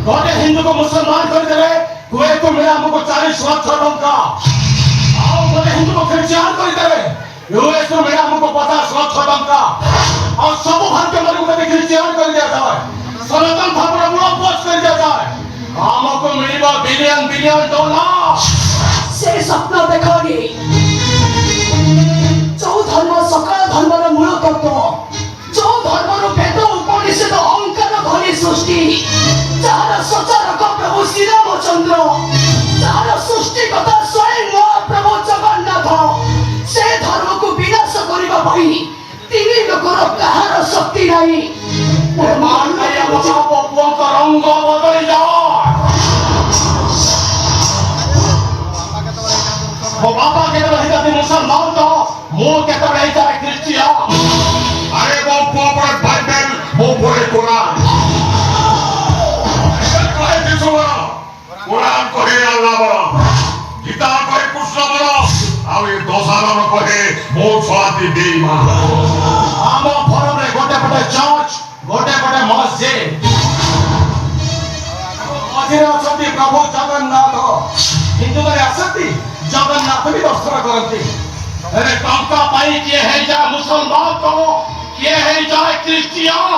गोटे हिंदू को मुसलमान करदेले हुए तो मिले हमको 40 लाख टंका आओ गोटे हिंदू को ख्रिस्टियान करदेले हुए तो मिले हमको 50 लाख टंका और सब भारतीय लोगों को ख्रिस्टियान कर दिया जाए सनातन धर्म को मूल पोष कर दिया जाए हमको मिलेगा बिलियन बिलियन डॉलर से स्वप्न देखोनी जो धर्म सकल धर्मर मूल तत्व जो धर्मर वेद उपनिषद अंकार ध्वनि सृष्टि जार सचारक प्रभु श्री रामचंद्र जार सृष्टिकर्ता स्वयं महाप्रभु जगन्नाथ से धर्म को विनाश करबा पई तीन लोकर कहार शक्ति नहीं मान नहीं अब पपुओं का रंग बदल जाए वो बाबा के तो रही जाती मुसलमान तो मुंह के तो रही जाए क्रिश्चियन अरे वो पॉपुलर बाइबल वो पढ़े कुरान कुरान कहे अल्लाह बड़ा गीता कहे कृष्ण बड़ा ଆଉ ଏ ଦଶାନନ କହେ ମୋ ଛୁଆତି ବେଇମାନ ଆମ ଫରମରେ ଗୋଟେ ପଟେ ଚର୍ଚ୍ଚ ଗୋଟେ ପଟେ ମସଜିଦ ମଝିରେ ଅଛନ୍ତି ପ୍ରଭୁ ଜଗନ୍ନାଥ ହିନ୍ଦୁମାନେ ଆସନ୍ତି ଜଗନ୍ନାଥ ବି ଦର୍ଶନ କରନ୍ତି ହେଲେ ଟଙ୍କା ପାଇଁ କିଏ ହେଇଯାଏ ମୁସଲମାନ ତ କିଏ ହେଇଯାଏ ଖ୍ରୀଷ୍ଟିଆନ